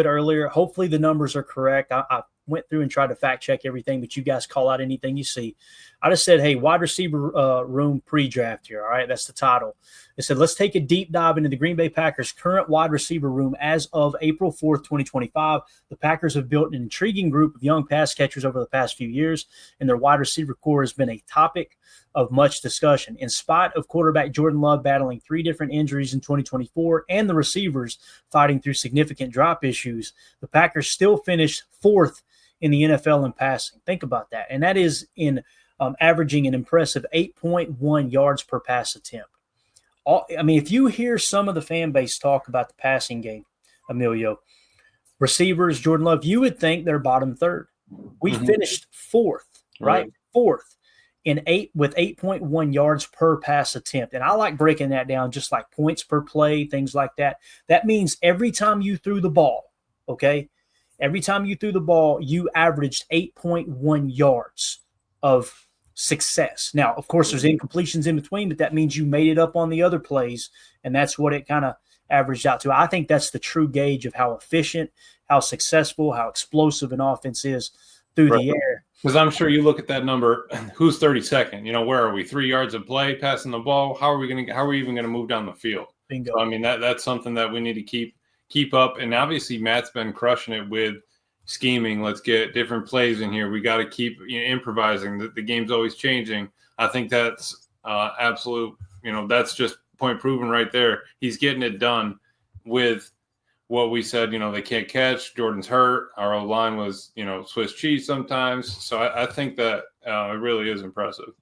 earlier. Hopefully the numbers are correct. I went through and tried to fact check everything, but you guys call out anything you see. I just said, hey, wide receiver room pre-draft here. All right, that's the title. It said, let's take a deep dive into the Green Bay Packers' current wide receiver room as of April 4th, 2025. The Packers have built an intriguing group of young pass catchers over the past few years, and their wide receiver core has been a topic of much discussion. In spite of quarterback Jordan Love battling 3 different injuries in 2024 and the receivers fighting through significant drop issues, the Packers still finished 4th in the NFL in passing. Think about that. And that is in averaging an impressive 8.1 yards per pass attempt. If you hear some of the fan base talk about the passing game, Emilio, receivers, Jordan Love, you would think they're bottom third. We finished 4th, right? 4th. With 8.1 yards per pass attempt. And I like breaking that down just like points per play, things like that. That means every time you threw the ball, okay, every time you threw the ball, you averaged 8.1 yards of success. Now, of course, there's incompletions in between, but that means you made it up on the other plays, and that's what it kind of averaged out to. I think that's the true gauge of how efficient, how successful, how explosive an offense is through the air. Because I'm sure you look at that number, who's 32nd? Where are we? 3 yards of play, passing the ball. How are we even going to move down the field? Bingo. So, that's something that we need to keep up. And obviously, Matt's been crushing it with scheming. Let's get different plays in here. We got to keep improvising. The game's always changing. I think that's absolute. That's just point proven right there. He's getting it done with what we said, they can't catch. Jordan's hurt. Our O-line was, Swiss cheese sometimes. So I think that it really is impressive.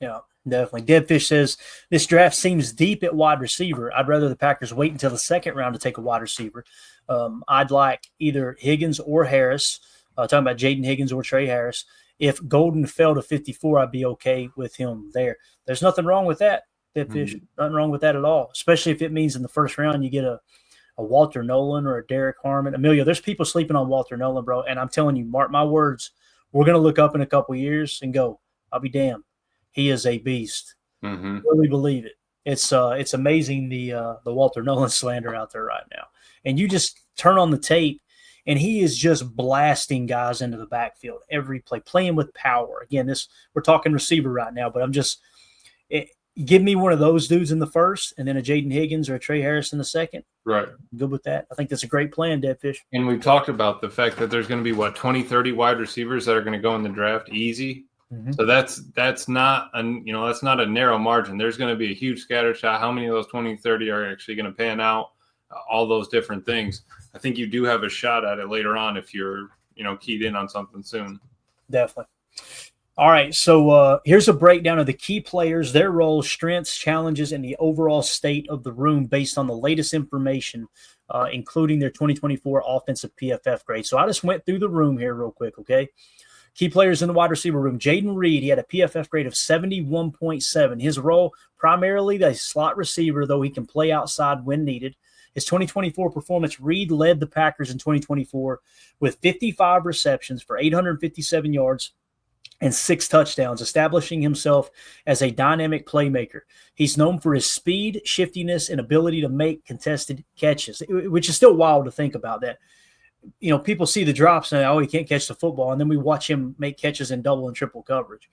Yeah, definitely. Deadfish says, this draft seems deep at wide receiver. I'd rather the Packers wait until the second round to take a wide receiver. I'd like either Higgins or Harris. Talking about Jaden Higgins or Trey Harris. If Golden fell to 54, I'd be okay with him there. There's nothing wrong with that, Deadfish. Nothing wrong with that at all, especially if it means in the first round you get a Walter Nolan or a Derek Harmon. Emilio, there's people sleeping on Walter Nolan, bro. And I'm telling you, mark my words, we're going to look up in a couple of years and go, I'll be damned. He is a beast. Really believe it. It's amazing the Walter Nolan slander out there right now. And you just turn on the tape, and he is just blasting guys into the backfield every play, playing with power. Again, we're talking receiver right now, but give me one of those dudes in the first, and then a Jaden Higgins or a Trey Harris in the second. Right. I'm good with that. I think that's a great plan, Deadfish. And we've talked about the fact that there's going to be, 20, 30 wide receivers that are going to go in the draft easy. So that's not a narrow margin. There's going to be a huge scatter shot. How many of those 20, 30 are actually going to pan out? All those different things. I think you do have a shot at it later on if you're, keyed in on something soon. Definitely. All right, so here's a breakdown of the key players, their roles, strengths, challenges, and the overall state of the room based on the latest information, including their 2024 offensive PFF grade. So I just went through the room here real quick, okay? Key players in the wide receiver room. Jaden Reed, he had a PFF grade of 71.7. His role, primarily the slot receiver, though he can play outside when needed. His 2024 performance, Reed led the Packers in 2024 with 55 receptions for 857 yards and 6 touchdowns, establishing himself as a dynamic playmaker. He's known for his speed, shiftiness, and ability to make contested catches, which is still wild to think about that. People see the drops and, he can't catch the football, and then we watch him make catches in double and triple coverage.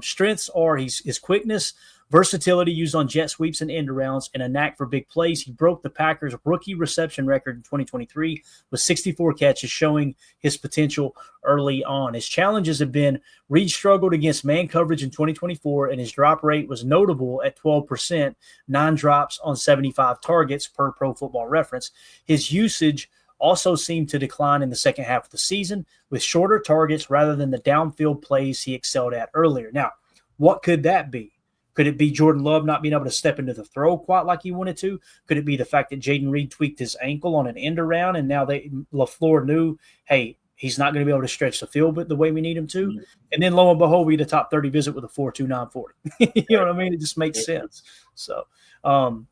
Strengths are his quickness, versatility used on jet sweeps and end arounds, and a knack for big plays. He broke the Packers' rookie reception record in 2023 with 64 catches, showing his potential early on. His challenges have been Reed struggled against man coverage in 2024, and his drop rate was notable at 12%, 9 drops on 75 targets per Pro Football Reference. His usage also seemed to decline in the second half of the season with shorter targets rather than the downfield plays he excelled at earlier. Now, what could that be? Could it be Jordan Love not being able to step into the throw quite like he wanted to? Could it be the fact that Jaden Reed tweaked his ankle on an end around and now LaFleur knew, hey, he's not going to be able to stretch the field but the way we need him to? And then lo and behold, we get a top 30 visit with a 4.29 40. You know what I mean? It just makes sense. So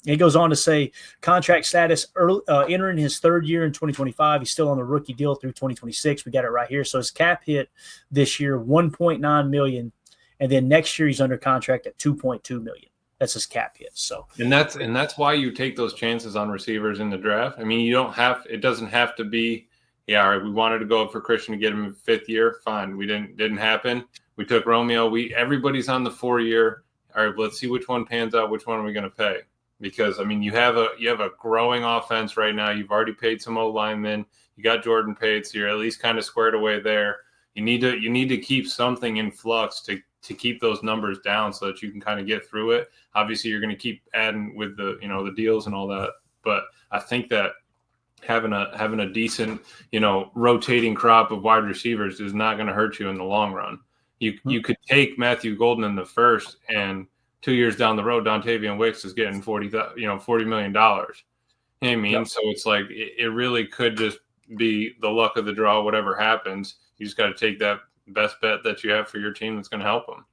it goes on to say contract status entering his third year in 2025. He's still on the rookie deal through 2026. We got it right here. So his cap hit this year, $1.9 million. And then next year he's under contract at $2.2 million. That's his cap hit. So and that's why you take those chances on receivers in the draft. I mean, it doesn't have to be Yeah, all right, we wanted to go for Christian to get him in 5th year. Fine. We didn't happen. We took Romeo. Everybody's on the 4-year. All right, let's see which one pans out. Which one are we going to pay? Because I mean, you have a growing offense right now. You've already paid some old linemen. You got Jordan paid, so you're at least kind of squared away there. You need to keep something in flux to keep those numbers down so that you can kind of get through it. Obviously, you're going to keep adding with the deals and all that, but I think that having a decent rotating crop of wide receivers is not going to hurt you in the long run. You could take Matthew Golden in the first, and 2 years down the road, Dontavian Wicks is getting $40 million. You know what I mean? Yep. So it's like it really could just be the luck of the draw. Whatever happens, you just got to take that best bet that you have for your team that's going to help them.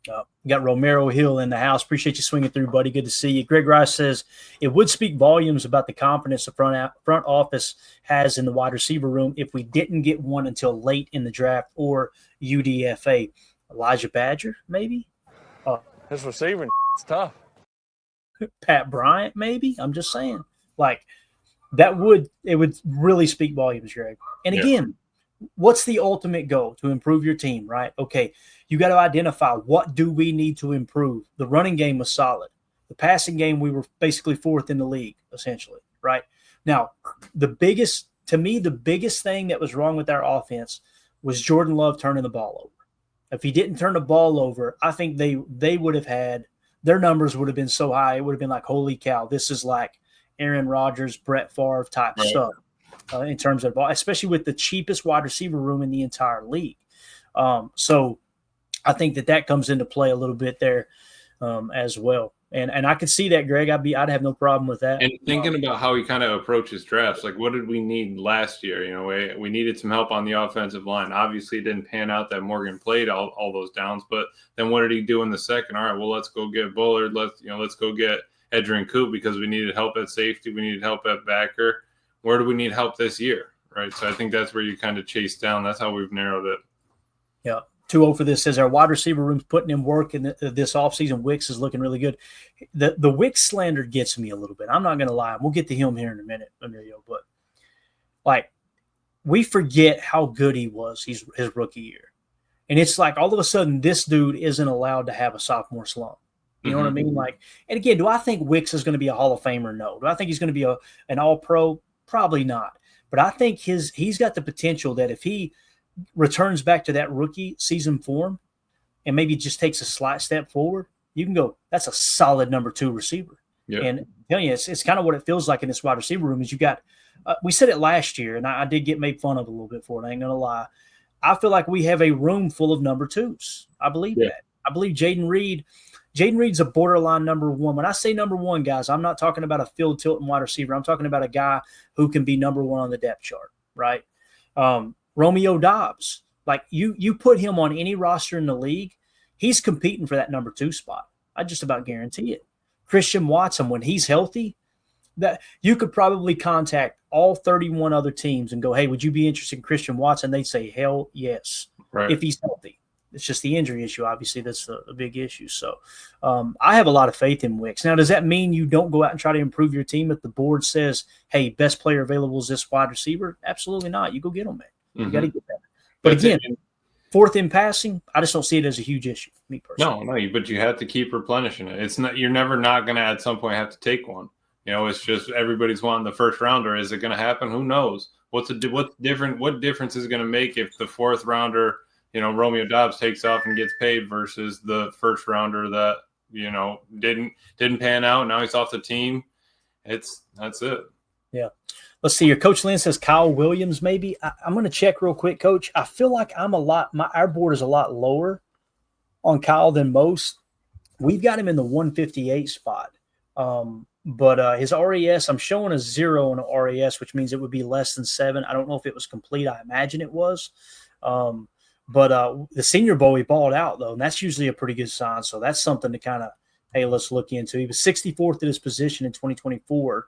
You got Romero Hill in the house. Appreciate you swinging through, buddy. Good to see you. Greg Rice says it would speak volumes about the confidence the front office has in the wide receiver room if we didn't get one until late in the draft or UDFA. Elijah Badger, maybe? His receiving is tough. Pat Bryant, maybe? I'm just saying. Like, it would really speak volumes, Greg. And again, what's the ultimate goal? To improve your team, right? Okay, you got to identify what do we need to improve. The running game was solid. The passing game, we were basically 4th in the league, essentially, right? Now, the biggest thing that was wrong with our offense was Jordan Love turning the ball over. If he didn't turn the ball over, I think they would have had – their numbers would have been so high, it would have been like, holy cow, this is like Aaron Rodgers, Brett Favre type stuff. In terms of, especially with the cheapest wide receiver room in the entire league. So I think that comes into play a little bit there as well. And I could see that, Greg. I'd have no problem with that. And thinking about how he kind of approaches drafts, like what did we need last year? You know, we needed some help on the offensive line. Obviously, it didn't pan out that Morgan played all those downs. But then what did he do in the second? All right, well, let's go get Bullard. Let's go get Edgerrin Coop because we needed help at safety. We needed help at backer. Where do we need help this year? Right. So I think that's where you kind of chase down. That's how we've narrowed it. Yeah. 2-0 for this says our wide receiver room's putting in work in this offseason. Wicks is looking really good. The Wicks slander gets me a little bit. I'm not going to lie. We'll get to him here in a minute, Emilio. But, like, we forget how good he was his rookie year. And it's like all of a sudden this dude isn't allowed to have a sophomore slump. You know what I mean? Like, and again, do I think Wicks is going to be a Hall of Famer? No. Do I think he's going to be an All-Pro? Probably not. But I think he's got the potential that if he returns back to that rookie season form and maybe just takes a slight step forward, you can go, that's a solid number 2 receiver. Yep. And I'm telling you, it's kind of what it feels like in this wide receiver room is you got we said it last year, and I did get made fun of a little bit for it. I ain't going to lie. I feel like we have a room full of number 2s. I believe that. I believe Jaden Reed's a borderline number 1. When I say number 1, guys, I'm not talking about a Phil Tilton wide receiver. I'm talking about a guy who can be number 1 on the depth chart, right? Romeo Doubs, like you put him on any roster in the league, he's competing for that number 2 spot. I just about guarantee it. Christian Watson, when he's healthy, that you could probably contact all 31 other teams and go, hey, would you be interested in Christian Watson? They'd say, hell yes, if he's healthy. It's just the injury issue. Obviously, that's a big issue. So I have a lot of faith in Wicks. Now, does that mean you don't go out and try to improve your team if the board says, hey, best player available is this wide receiver? Absolutely not. You go get him, man. You got to get that. But again, 4th in passing, I just don't see it as a huge issue, me personally. No, but you have to keep replenishing it. It's not. You're never not going to at some point have to take one. You know, it's just everybody's wanting the first rounder. Is it going to happen? Who knows? What's different? What difference is it going to make if the 4th rounder, Romeo Doubs takes off and gets paid versus the first rounder that, didn't pan out. Now he's off the team. That's it. Yeah. Let's see here. Coach Lynn says Kyle Williams, maybe. I'm going to check real quick, Coach. I feel like our board is a lot lower on Kyle than most. We've got him in the 158 spot. But his RES, I'm showing a 0 on an RES, which means it would be less than 7. I don't know if it was complete. I imagine it was. But the Senior Bowl, he balled out, though, and that's usually a pretty good sign. So that's something to kind of, hey, let's look into. He was 64th at his position in 2024.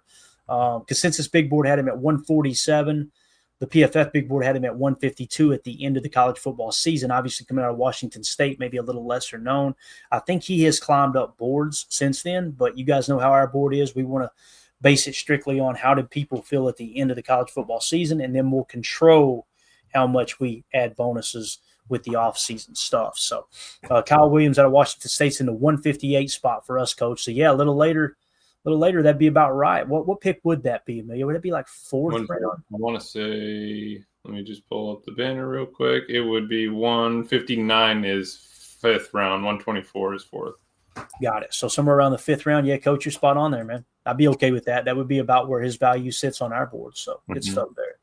Consensus Big Board had him at 147. The PFF Big Board had him at 152 at the end of the college football season. Obviously, coming out of Washington State, maybe a little lesser known. I think he has climbed up boards since then, but you guys know how our board is. We want to base it strictly on how did people feel at the end of the college football season, and then we'll control how much we add bonuses with the offseason stuff. So Kyle Williams out of Washington State's in the 158 spot for us, Coach. So, yeah, a little later, that'd be about right. What pick would that be, Amelia? Would it be like fourth round? I want to say, let me just pull up the banner real quick. It would be 159 is fifth round, 124 is fourth. Got it. So somewhere around the fifth round. Yeah, Coach, you're spot on there, man. I'd be okay with that. That would be about where his value sits on our board. So good stuff there.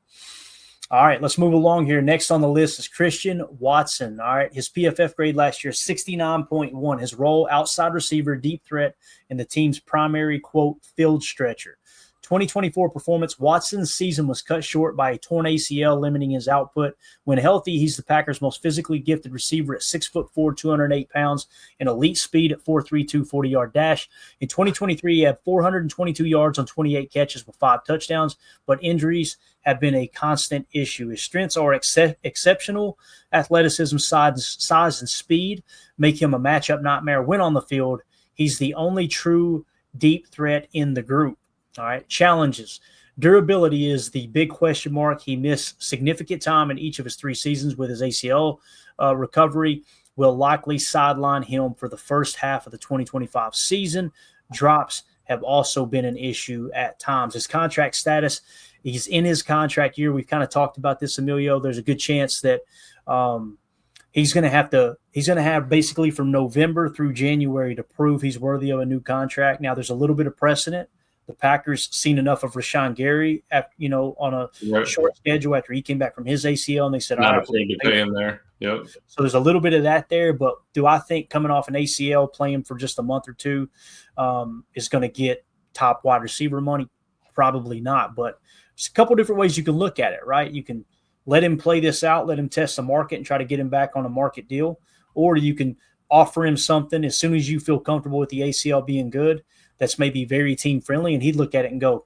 All right, let's move along here. Next on the list is Christian Watson. All right, his PFF grade last year, 69.1. His role, outside receiver, deep threat, and the team's primary, quote, field stretcher. 2024 performance, Watson's season was cut short by a torn ACL, limiting his output. When healthy, he's the Packers' most physically gifted receiver at 6'4", 208 pounds, and elite speed at 4.32 40-yard dash. In 2023, he had 422 yards on 28 catches with 5 touchdowns, but injuries have been a constant issue. His strengths are exceptional athleticism, size, and speed make him a matchup nightmare when on the field. He's the only true deep threat in the group. All right, challenges. Durability is the big question mark. He missed significant time in each of his 3 seasons with his ACL recovery. Will likely sideline him for the first half of the 2025 season. Drops have also been an issue at times. His contract status, he's in his contract year. We've kind of talked about this, Emilio. There's a good chance that he's going to have basically from November through January to prove he's worthy of a new contract. Now, there's a little bit of precedent. The Packers seen enough of Rashawn Gary, on a short schedule after he came back from his ACL, and they said, "Not afraid to pay him there." Yep. So there's a little bit of that there, but do I think coming off an ACL, playing for just a month or two, is going to get top wide receiver money? Probably not. But there's a couple different ways you can look at it, right? You can let him play this out, let him test the market, and try to get him back on a market deal, or you can offer him something as soon as you feel comfortable with the ACL being good. That's maybe very team friendly, and he'd look at it and go,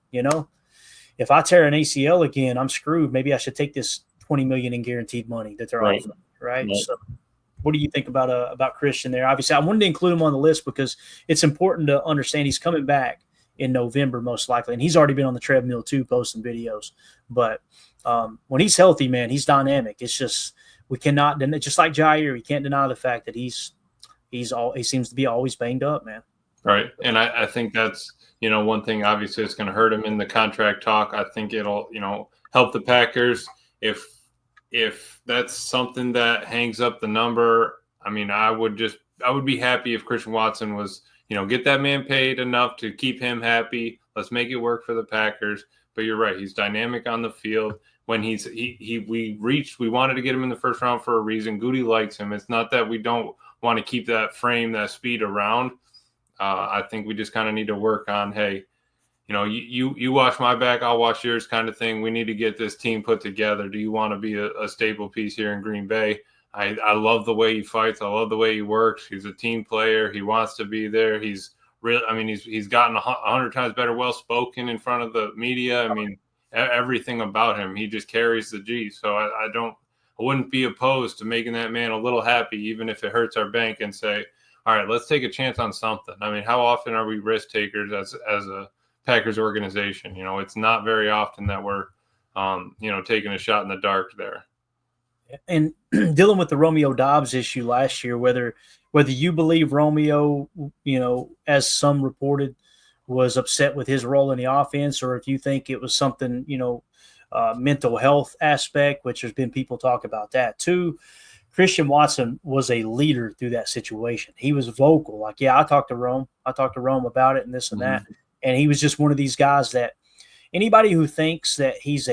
if I tear an ACL again, I'm screwed. Maybe I should take this $20 million in guaranteed money that they're offering, right? So, what do you think about Christian there? Obviously, I wanted to include him on the list because it's important to understand he's coming back in November most likely, and he's already been on the treadmill too, posting videos. But when he's healthy, man, he's dynamic. It's just we cannot, just like Jair, we can't deny the fact that he seems to be always banged up, man. Right. And I think that's, one thing, obviously it's going to hurt him in the contract talk. I think it'll, help the Packers. If that's something that hangs up the number, I mean, I would be happy if Christian Watson was, get that man paid enough to keep him happy. Let's make it work for the Packers. But you're right. He's dynamic on the field. When we wanted to get him in the first round for a reason. Goody likes him. It's not that we don't want to keep that frame, that speed around. I think we just kind of need to work on, hey, you watch my back, I'll watch yours kind of thing. We need to get this team put together. Do you want to be a stable piece here in Green Bay? I love the way he fights. I love the way he works. He's a team player. He wants to be there. He's gotten 100 times better, well-spoken in front of the media. I mean, everything about him, he just carries the G. So I wouldn't be opposed to making that man a little happy, even if it hurts our bank, and say, all right, let's take a chance on something. I mean, how often are we risk takers as a Packers organization? It's not very often that we're, taking a shot in the dark there. And dealing with the Romeo Doubs issue last year, whether you believe Romeo, as some reported, was upset with his role in the offense, or if you think it was something, mental health aspect, which there's been people talk about that too. Christian Watson was a leader through that situation. He was vocal. Like, I talked to Rome about it and this and that. And he was just one of these guys that anybody who thinks that he's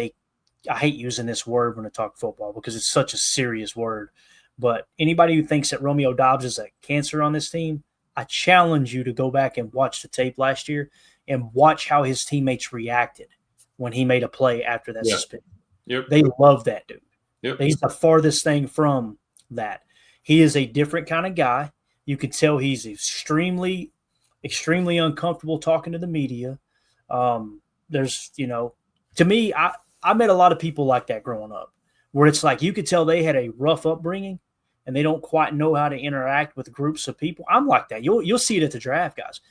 I hate using this word when I talk football because it's such a serious word, but anybody who thinks that Romeo Doubs is a cancer on this team, I challenge you to go back and watch the tape last year and watch how his teammates reacted when he made a play after that suspension. Yep. They love that dude. Yep. He's the farthest thing from that. He is a different kind of guy. You can tell he's extremely, extremely uncomfortable talking to the media. There's, to me, I met a lot of people like that growing up, where it's like you could tell they had a rough upbringing and they don't quite know how to interact with groups of people. I'm like that. You'll see it at the draft, guys.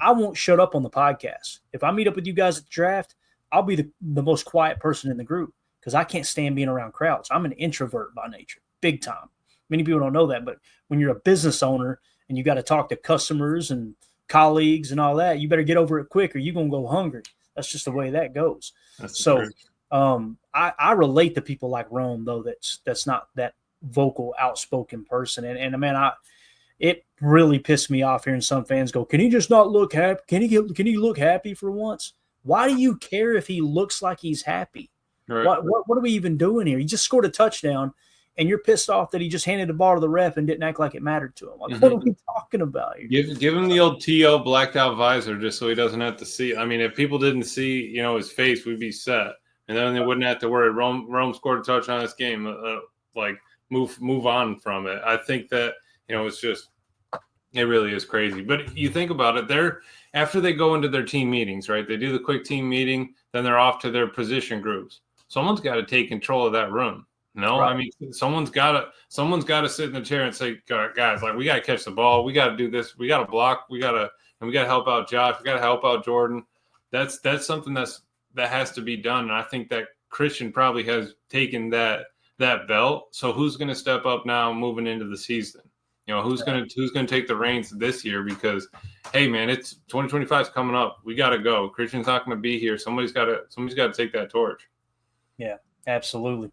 I won't shut up on the podcast. If I meet up with you guys at the draft, I'll be the most quiet person in the group because I can't stand being around crowds. I'm an introvert by nature, big time. Many people don't know that, but when you're a business owner and you got to talk to customers and colleagues and all that, you better get over it quick or you're going to go hungry. That's just the way that goes. So I relate to people like Rome, though, that's not that vocal, outspoken person. And man, it really pissed me off hearing some fans go, can he just not look happy? Can he look happy for once? Why do you care if he looks like he's happy? Right. What are we even doing here? He just scored a touchdown, and you're pissed off that he just handed the ball to the ref and didn't act like it mattered to him. Like, what are we talking about here? Give him the old T.O. blacked out visor just so he doesn't have to see. I mean, if people didn't see, his face, we'd be set. And then they wouldn't have to worry. Rome scored a touchdown this game. Move on from it. I think that, it's just – it really is crazy. But you think about it, after they go into their team meetings, right, they do the quick team meeting, then they're off to their position groups. Someone's got to take control of that room. No, right. I mean, someone's got to sit in the chair and say, guys, we got to catch the ball. We got to do this. We got to block. We got to help out Josh. We got to help out Jordan. That's something that has to be done. And I think that Christian probably has taken that belt. So who's going to step up now moving into the season? Who's going to take the reins this year? Because, hey, man, it's 2025 is coming up. We got to go. Christian's not going to be here. Somebody's got to take that torch. Yeah, absolutely.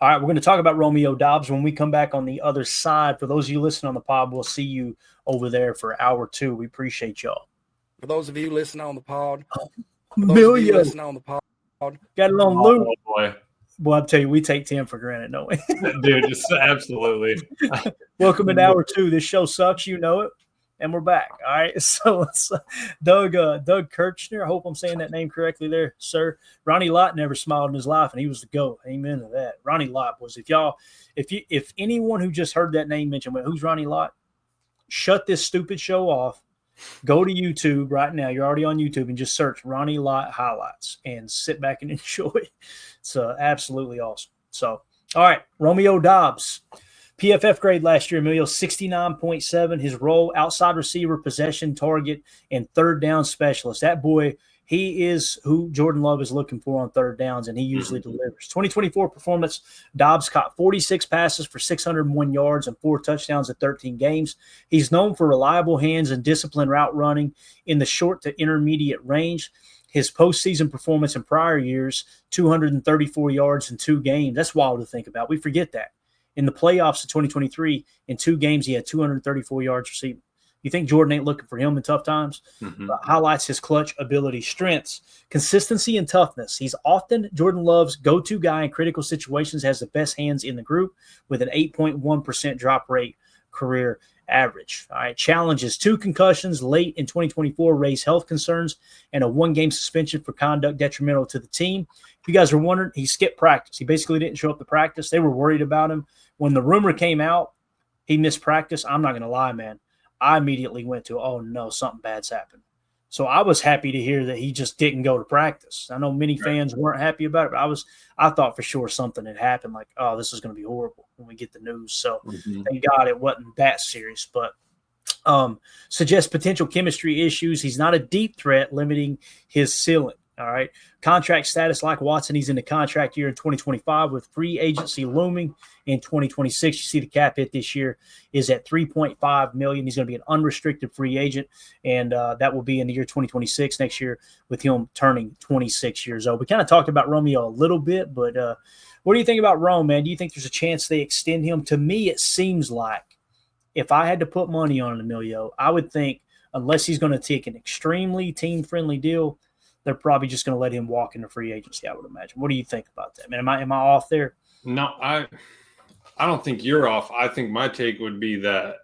All right, we're going to talk about Romeo Doubs when we come back on the other side. For those of you listening on the pod, we'll see you over there for hour 2. We appreciate y'all. For those of you listening on the pod, got it on loop. Oh, boy. Boy, I'll tell you, we take 10 for granted, don't we? Dude, just absolutely. Welcome to hour 2. This show sucks, you know it. And we're back. All right. So it's Doug Kirchner. I hope I'm saying that name correctly there, sir. Ronnie Lott never smiled in his life, and he was the GOAT. Amen to that. Ronnie Lott was, if anyone who just heard that name mentioned, who's Ronnie Lott? Shut this stupid show off. Go to YouTube right now. You're already on YouTube and just search Ronnie Lott highlights and sit back and enjoy. It's absolutely awesome. So, all right, Romeo Doubs. PFF grade last year, Emilio, 69.7. His role, outside receiver, possession, target, and third down specialist. That boy, he is who Jordan Love is looking for on third downs, and he usually delivers. 2024 performance, Doubs caught 46 passes for 601 yards and 4 touchdowns in 13 games. He's known for reliable hands and disciplined route running in the short to intermediate range. His postseason performance in prior years, 234 yards in 2 games. That's wild to think about. We forget that. In the playoffs of 2023, in 2 games, he had 234 yards receiving. You think Jordan ain't looking for him in tough times? Highlights his clutch ability, strengths, consistency, and toughness. He's often Jordan Love's go-to guy in critical situations, has the best hands in the group with an 8.1% drop rate career average. All right, challenges, 2 concussions late in 2024 raised health concerns and a 1-game suspension for conduct detrimental to the team. If you guys are wondering, he skipped practice. He basically didn't show up to practice. They were worried about him. When the rumor came out, he missed practice. I'm not going to lie, man. I immediately went to, oh, no, something bad's happened. So I was happy to hear that he just didn't go to practice. I know many fans weren't happy about it, but I thought for sure something had happened, like, oh, this is going to be horrible when we get the news. So thank God it wasn't that serious, but suggests potential chemistry issues. He's not a deep threat, limiting his ceiling. All right. Contract status like Watson, he's in the contract year in 2025 with free agency looming in 2026. You see the cap hit this year is at $3.5 million. He's going to be an unrestricted free agent, and that will be in the year 2026 next year with him turning 26 years old. We kind of talked about Romeo a little bit, but what do you think about Rome, man? Do you think there's a chance they extend him? To me, it seems like if I had to put money on Emilio, I would think unless he's going to take an extremely team-friendly deal, they're probably just going to let him walk into free agency, I would imagine. What do you think about that, man? Am I off there? No, I don't think you're off. I think my take would be that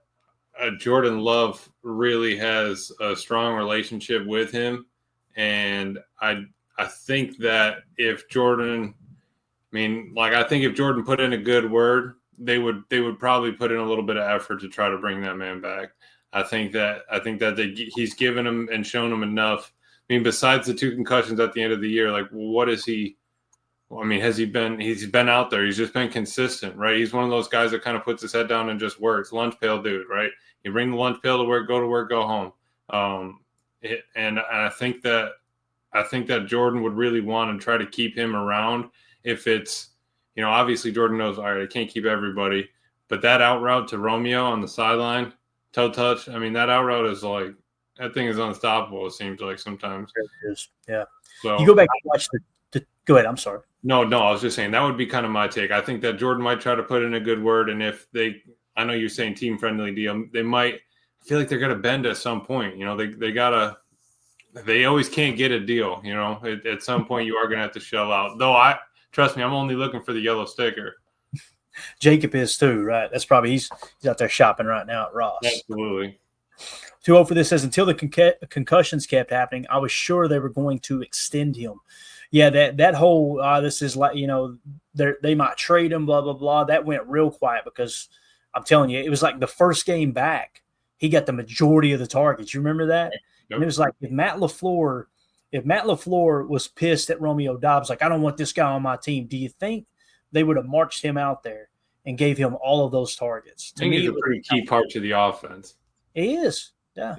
Jordan Love really has a strong relationship with him, and I think that if Jordan, I think if Jordan put in a good word, they would probably put in a little bit of effort to try to bring that man back. I think that he's given him and shown him enough. Besides the 2 concussions at the end of the year, like, what is he? He's been out there. He's just been consistent, right? He's one of those guys that kind of puts his head down and just works. Lunch pail dude, right? You bring the lunch pail to work, go home. And I think that Jordan would really want to try to keep him around. If it's, obviously Jordan knows, all right, I can't keep everybody, but that out route to Romeo on the sideline, toe touch, I mean, that out route is like, that thing is unstoppable, it seems like sometimes. It is, yeah. So you go back and watch the go ahead, I'm sorry. No, I was just saying that would be kind of my take. I think that Jordan might try to put in a good word, and if I know you're saying team-friendly deal, they might feel like they're going to bend at some point. They always can't get a deal, at some point you are going to have to shell out. Though trust me, I'm only looking for the yellow sticker. Jacob is too, right? That's probably he's out there shopping right now at Ross. Absolutely. 2-0 for this says, until the concussions kept happening, I was sure they were going to extend him. Yeah, that whole this is like, they might trade him, blah, blah, blah. That went real quiet because I'm telling you, it was like the first game back, he got the majority of the targets. You remember that? Yep. And it was like if Matt LaFleur was pissed at Romeo Doubs, like, I don't want this guy on my team, do you think they would have marched him out there and gave him all of those targets? I think he's a pretty key part to the offense. He is. Yeah.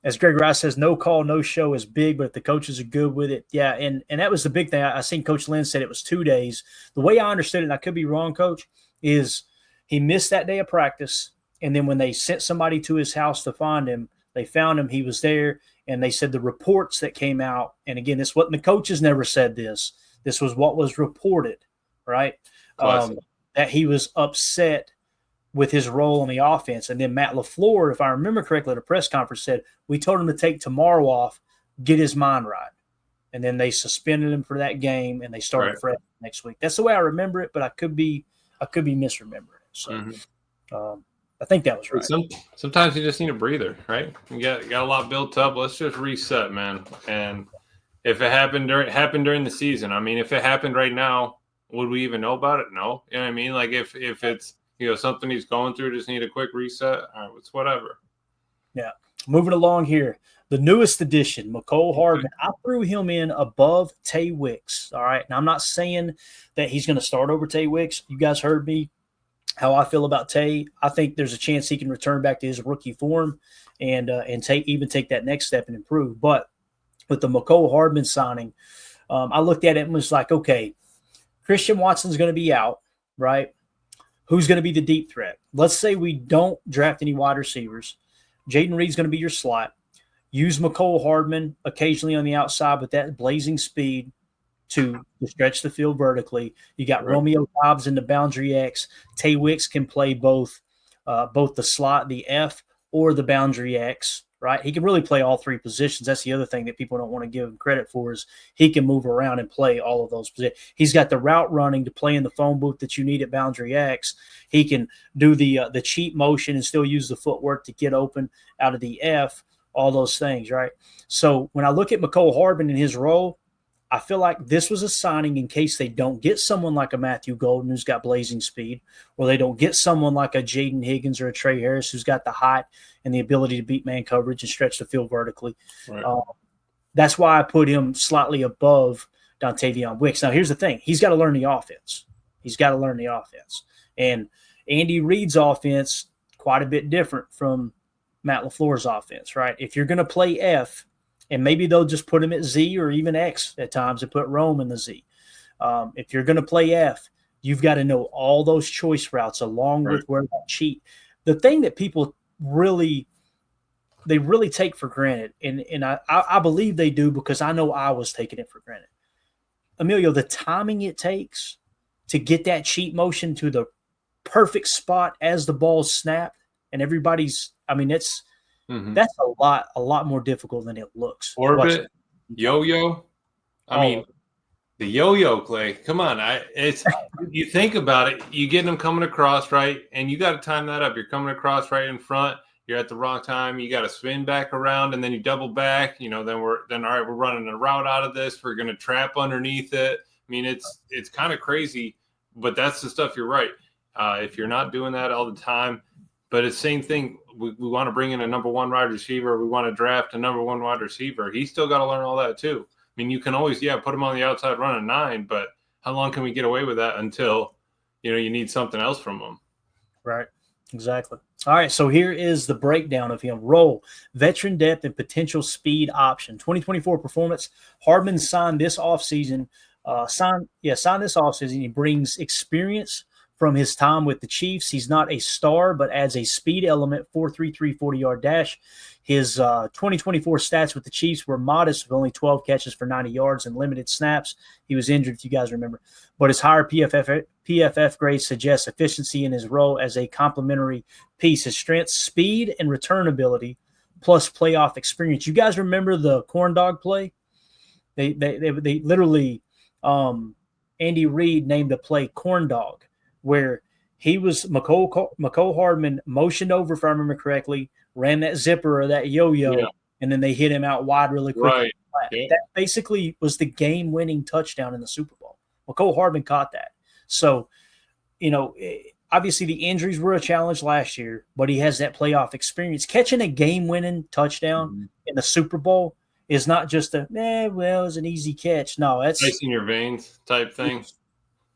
As Greg Rice says, no call, no show is big, but if the coaches are good with it, yeah. And that was the big thing. I seen Coach Lynn said it was 2 days. The way I understood it, and I could be wrong, Coach, is he missed that day of practice, and then when they sent somebody to his house to find him, they found him. He was there, and they said the reports that came out, and again, this wasn't the coaches never said this. This was what was reported, right? That he was upset with his role on the offense. And then Matt LaFleur, if I remember correctly, at a press conference said, we told him to take tomorrow off, get his mind right. And then they suspended him for that game, and they started fresh next week. That's the way I remember it, but I could be misremembering it. So I think that was right. Sometimes you just need a breather, right? You got a lot built up. Let's just reset, man. And if it happened during the season, I mean, if it happened right now, would we even know about it? No. You know what I mean? Like if it's, something he's going through, just need a quick reset. All right, it's whatever. Yeah. Moving along here. The newest addition, Mecole Hardman. I threw him in above Tay Wicks. All right. Now, I'm not saying that he's going to start over Tay Wicks. You guys heard me how I feel about Tay. I think there's a chance he can return back to his rookie form and take that next step and improve. But with the Mecole Hardman signing, I looked at it and was like, okay, Christian Watson's going to be out, right? Who's going to be the deep threat? Let's say we don't draft any wide receivers. Jaden Reed's going to be your slot. Use Mecole Hardman occasionally on the outside with that blazing speed to stretch the field vertically. You got Romeo Doubs in the boundary X. Tay Wicks can play both the slot, the F, or the boundary X, right? He can really play all three positions. That's the other thing that people don't want to give him credit for is he can move around and play all of those positions. He's got the route running to play in the phone booth that you need at boundary X. He can do the cheat motion and still use the footwork to get open out of the F, all those things, right? So when I look at Mecole Hardman and his role, I feel like this was a signing in case they don't get someone like a Matthew Golden who's got blazing speed, or they don't get someone like a Jaden Higgins or a Trey Harris who's got the height and the ability to beat man coverage and stretch the field vertically. Right. That's why I put him slightly above Dontavion Wicks. Now, here's the thing. He's got to learn the offense. And Andy Reid's offense, quite a bit different from Matt LaFleur's offense, right? If you're going to play F, and maybe they'll just put him at Z or even X at times and put Rome in the Z. If you're going to play F, you've got to know all those choice routes along with where that cheat. The thing that people really take for granted, and I believe they do because I know I was taking it for granted. Emilio, the timing it takes to get that cheat motion to the perfect spot as the ball's snapped and everybody's – I mean, that's a lot more difficult than it looks. Orbit, yo-yo. I mean, the yo-yo, Clay. Come on, you think about it. You get them coming across right, and you got to time that up. You're coming across right in front. You're at the wrong time. You got to spin back around, and then you double back. Then all right, we're running a route out of this. We're going to trap underneath it. I mean, it's kind of crazy, but that's the stuff. You're right. If you're not doing that all the time. But it's the same thing. We want to bring in a number one wide receiver. We want to draft a number one wide receiver. He's still got to learn all that too. I mean, you can always, put him on the outside running 9, but how long can we get away with that until, you need something else from him? Right. Exactly. All right, so here is the breakdown of him. Role, veteran depth and potential speed option. 2024 performance, Hardman signed this offseason. Signed this offseason. He brings experience from his time with the Chiefs. He's not a star, but adds a speed element, 4.33 40-yard dash. His 2024 stats with the Chiefs were modest, with only 12 catches for 90 yards and limited snaps. He was injured, if you guys remember. But his higher PFF grade suggests efficiency in his role as a complementary piece. His strength, speed, and return ability, plus playoff experience. You guys remember the corn dog play? They literally Andy Reid named the play corn dog, where he was McCole Hardman motioned over, if I remember correctly, ran that zipper or that yo-yo, and then they hit him out wide really quick. Right. Yeah. That basically was the game-winning touchdown in the Super Bowl. McCole Hardman caught that. So, obviously the injuries were a challenge last year, but he has that playoff experience. Catching a game-winning touchdown in the Super Bowl is not just it was an easy catch. No, that's ice in your veins type thing.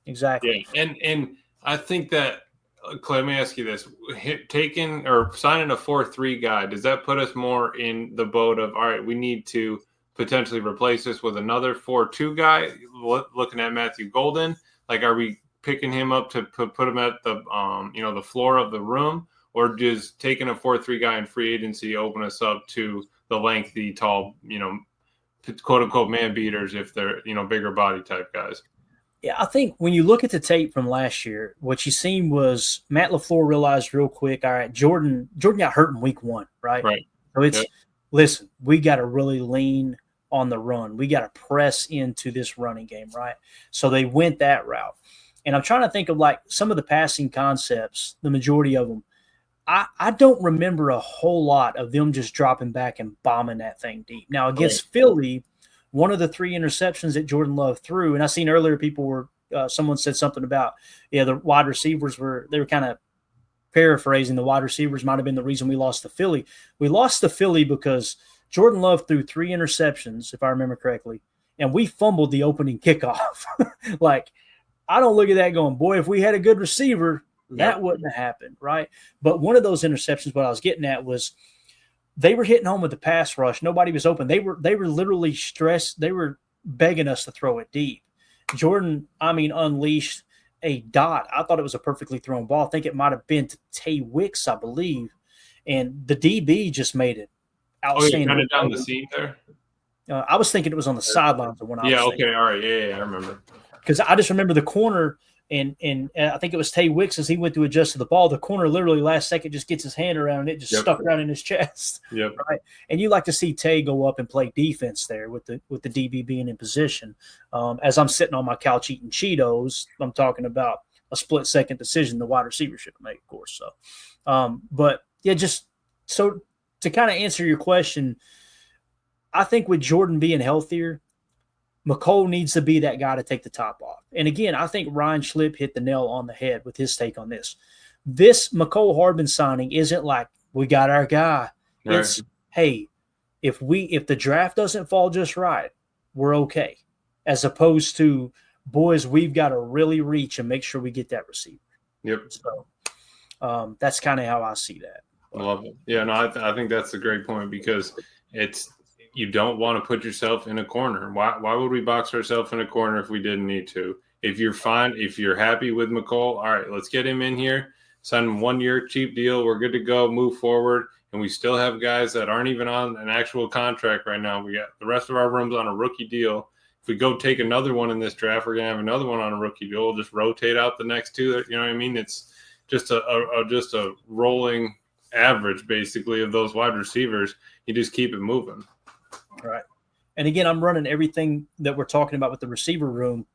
Exactly. Yeah, and I think that, Clay, let me ask you this: taking or signing a 4-3 guy, does that put us more in the boat of, all right, we need to potentially replace this with another 4-2 guy? Looking at Matthew Golden, like, are we picking him up to put him at the the floor of the room, or does taking a 4-3 guy in free agency open us up to the lengthy, tall, quote unquote man beaters if they're bigger body type guys? Yeah, I think when you look at the tape from last year, what you seen was Matt LaFleur realized real quick, all right, Jordan got hurt in week 1, right? Right. So listen, we got to really lean on the run. We got to press into this running game, right? So they went that route. And I'm trying to think of like some of the passing concepts, the majority of them. I don't remember a whole lot of them just dropping back and bombing that thing deep. Now, against Philly, one of the 3 interceptions that Jordan Love threw, and I seen earlier people were someone said something about, the wide receivers were kind of paraphrasing. The wide receivers might have been the reason we lost to Philly. We lost to Philly because Jordan Love threw 3 interceptions, if I remember correctly, and we fumbled the opening kickoff. Like, I don't look at that going, boy, if we had a good receiver, that wouldn't have happened, right? But one of those interceptions, what I was getting at was they were hitting home with the pass rush. Nobody was open. They were literally stressed. They were begging us to throw it deep. Jordan, unleashed a dot. I thought it was a perfectly thrown ball. I think it might have been to Tay Wicks, I believe. And the DB just made it outstanding. Kind of down the seam there? I was thinking it was on the sidelines of when I was thinking. Okay, all right. Yeah, I remember. Because I just remember the corner, and I think it was Tay Wicks as he went to adjust to the ball. The corner literally last second just gets his hand around and it just stuck around in his chest. Yep. Right. And you like to see Tay go up and play defense there with the DB being in position. As I'm sitting on my couch eating Cheetos, I'm talking about a split-second decision the wide receiver should make, of course. So, but yeah, just so to kind of answer your question, I think with Jordan being healthier, McCole needs to be that guy to take the top off. And again, I think Ryan Schlipp hit the nail on the head with his take on this. This McCole Hardman signing isn't like, we got our guy. Right. It's, hey, if the draft doesn't fall just right, we're okay. As opposed to, boys, we've got to really reach and make sure we get that receiver. Yep. So that's kind of how I see that. I love it. Yeah, no, I think that's a great point because you don't want to put yourself in a corner. Why would we box ourselves in a corner if we didn't need to? If you're fine, if you're happy with McCole, all right, let's get him in here, sign him 1-year cheap deal. We're good to go, move forward. And we still have guys that aren't even on an actual contract right now. We got the rest of our rooms on a rookie deal. If we go take another one in this draft, we're going to have another one on a rookie deal. We'll just rotate out the next 2. You know what I mean? It's just a rolling average, basically, of those wide receivers. You just keep it moving. Right. And again, I'm running everything that we're talking about with the receiver room.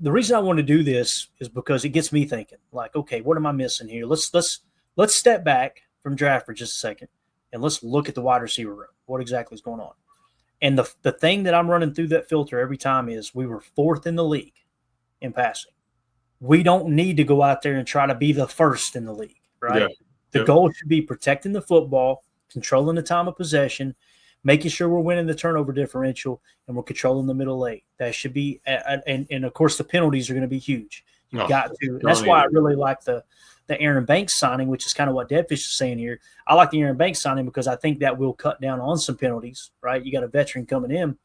The reason I want to do this is because it gets me thinking, like, okay, what am I missing here? Let's step back from draft for just a second and let's look at the wide receiver room. What exactly is going on? And the thing that I'm running through that filter every time is we were 4th in the league in passing. We don't need to go out there and try to be the first in the league, right? Yeah. The goal should be protecting the football, controlling the time of possession, making sure we're winning the turnover differential, and we're controlling the middle 8. That should be, and of course, the penalties are going to be huge. You got to. That's why I really like the the Aaron Banks signing, which is kind of what Deadfish is saying here. I like the Aaron Banks signing because I think that will cut down on some penalties, right? You got a veteran coming in.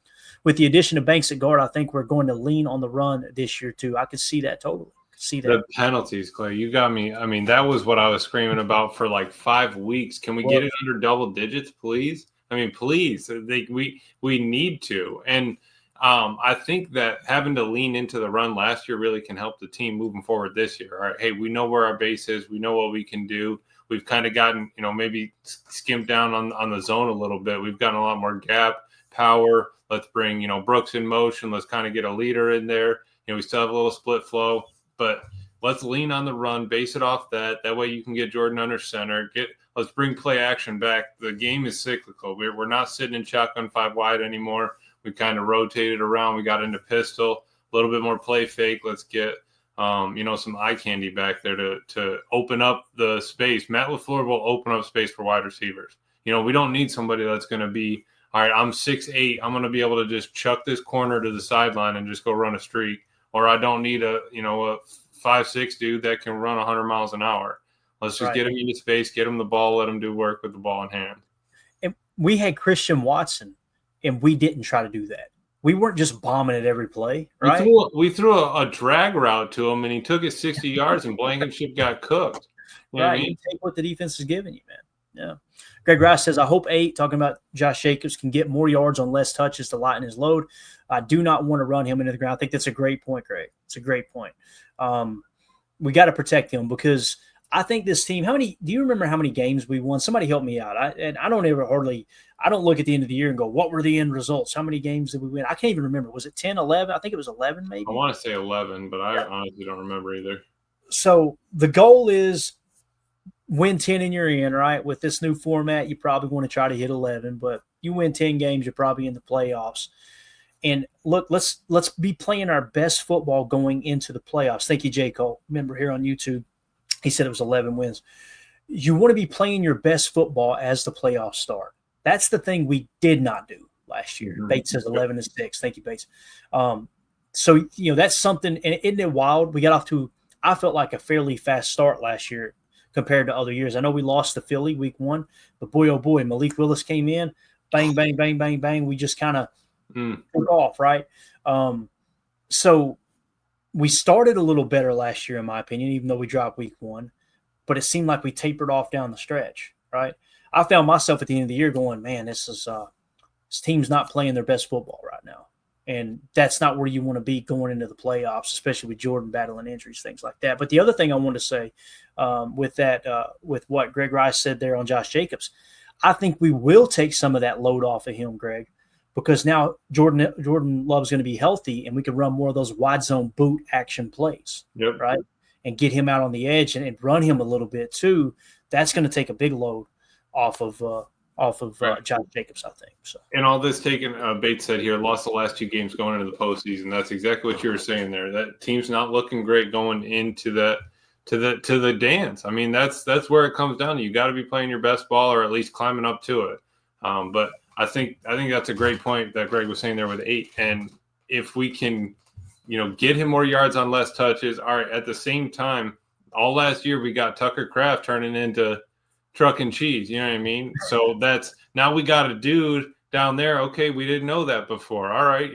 With the addition of Banks at guard, I think we're going to lean on the run this year too. I could see that totally. See that. The penalties, Clay, you got me. I mean, that was what I was screaming about for like 5 weeks. Can we get it under double digits, please? I mean, please. We need to. And I think that having to lean into the run last year really can help the team moving forward this year. All right, hey, we know where our base is. We know what we can do. We've kind of gotten, maybe skimmed down on the zone a little bit. We've gotten a lot more gap, power. Let's bring, Brooks in motion. Let's kind of get a leader in there. We still have a little split flow. But let's lean on the run, base it off that. That way you can get Jordan under center. Let's bring play action back. The game is cyclical. We're not sitting in shotgun 5 wide anymore. We kind of rotated around. We got into pistol, a little bit more play fake. Let's get some eye candy back there to open up the space. Matt LaFleur will open up space for wide receivers. We don't need somebody that's going to be, all right, I'm 6'8". I'm going to be able to just chuck this corner to the sideline and just go run a streak. Or I don't need a 5'6" dude that can run 100 miles an hour. Let's just get him into space, get him the ball, let him do work with the ball in hand. And we had Christian Watson, and we didn't try to do that. We weren't just bombing at every play, right? We threw a drag route to him, and he took it 60 yards, and Blankenship got cooked. You know what I mean? You take what the defense is giving you, man. Yeah. Greg Rice says, I hope 8, talking about Josh Jacobs, can get more yards on less touches to lighten his load. I do not want to run him into the ground. I think that's a great point, Greg. It's a great point. We got to protect him because I think this team, do you remember how many games we won? Somebody help me out. I don't look at the end of the year and go, what were the end results? How many games did we win? I can't even remember. Was it 10, 11? I think it was 11 maybe. I want to say 11, but I honestly don't remember either. So the goal is win 10 and you're in, right? With this new format, you probably want to try to hit 11, but you win 10 games, you're probably in the playoffs. And look, let's be playing our best football going into the playoffs. Thank you, J. Cole. Remember here on YouTube, he said it was 11 wins. You want to be playing your best football as the playoffs start. That's the thing we did not do last year. Mm-hmm. Bates says 11-6. Thank you, Bates. So, that's something. And isn't it wild? We got off to, I felt like, a fairly fast start last year compared to other years. I know we lost to Philly week 1, but boy, oh boy, Malik Willis came in, bang, bang, bang, bang, bang. We just kind of took off, right? So we started a little better last year, in my opinion, even though we dropped week 1, but it seemed like we tapered off down the stretch, right? I found myself at the end of the year going, man, this team's not playing their best football right now. And that's not where you want to be going into the playoffs, especially with Jordan battling injuries, things like that. But the other thing I want to say with what Greg Rice said there on Josh Jacobs, I think we will take some of that load off of him, Greg, because now Jordan Love's going to be healthy and we can run more of those wide zone boot action plays, right? And get him out on the edge and run him a little bit too. That's going to take a big load off of Josh Jacobs, I think. So, and all this taken, Bates said here, lost the last 2 games going into the postseason. That's exactly what you were saying there. That team's not looking great going into the dance. I mean, that's where it comes down to. You got to be playing your best ball or at least climbing up to it. But I think that's a great point that Greg was saying there with 8. And if we can, get him more yards on less touches. All right. At the same time, all last year we got Tucker Kraft turning into truck and cheese. You know what I mean? So now we got a dude down there. Okay, we didn't know that before. All right,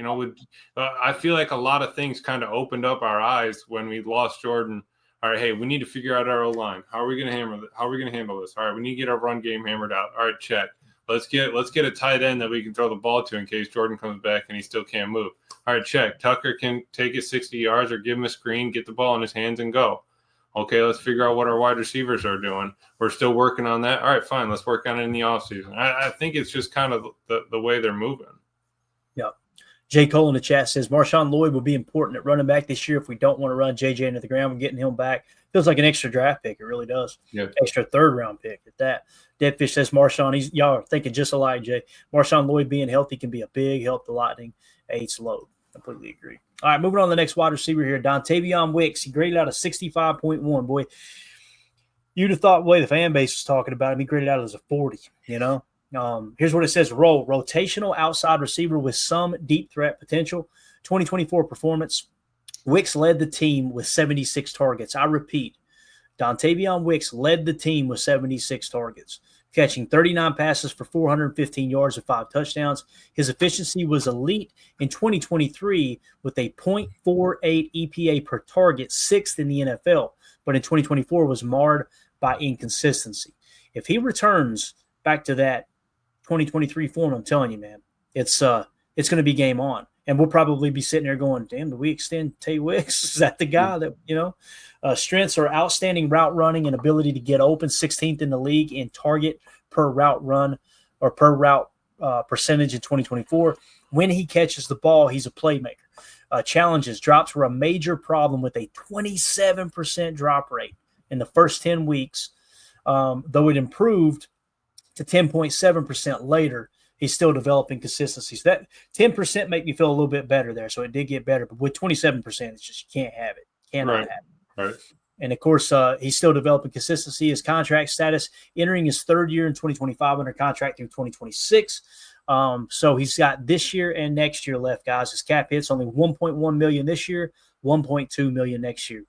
I feel like a lot of things kind of opened up our eyes when we lost Jordan. All right, hey, we need to figure out our O-line. How are we going to handle this? All right, we need to get our run game hammered out. All right, check. Let's get a tight end that we can throw the ball to in case Jordan comes back and he still can't move. All right, check. Tucker can take it 60 yards or give him a screen, get the ball in his hands and go. Okay, let's figure out what our wide receivers are doing. We're still working on that. All right, fine. Let's work on it in the offseason. I think it's just kind of the way they're moving. Yeah. J. Cole in the chat says, Marshawn Lloyd will be important at running back this year if we don't want to run JJ into the ground. We're getting him back. Feels like an extra draft pick. It really does. Yeah. Extra third-round pick at that. Deadfish says, Marshawn, y'all are thinking just alike, Jay. Marshawn Lloyd being healthy can be a big help to Lightning. 8's load. Completely agree. All right, moving on to the next wide receiver here, Dontavion Wicks. He graded out a 65.1. Boy, you'd have thought the way the fan base was talking about him, he graded out as a 40, Here's what it says. Rotational outside receiver with some deep threat potential. 2024 performance. Wicks led the team with 76 targets. I repeat, Dontavion Wicks led the team with 76 targets, catching 39 passes for 415 yards and 5 touchdowns. His efficiency was elite in 2023 with a .48 EPA per target, 6th in the NFL, but in 2024 was marred by inconsistency. If he returns back to that 2023 form, I'm telling you, man, it's going to be game on. And we'll probably be sitting there going, damn, do we extend Tay Wicks? Is that the guy that, strengths are outstanding route running and ability to get open, 16th in the league in target per route run or per route percentage in 2024. When he catches the ball, he's a playmaker. Challenges, drops were a major problem with a 27% drop rate in the first 10 weeks, though it improved to 10.7% later. He's still developing consistencies. That 10% make me feel a little bit better there. So it did get better. But with 27%, it's just you can't have it. Cannot have it. Right. And, of course, he's still developing consistency. His contract status, entering his third year in 2025 under contract through 2026. So he's got this year and next year left, guys. His cap hit's only $1.1 million this year, $1.2 million next year.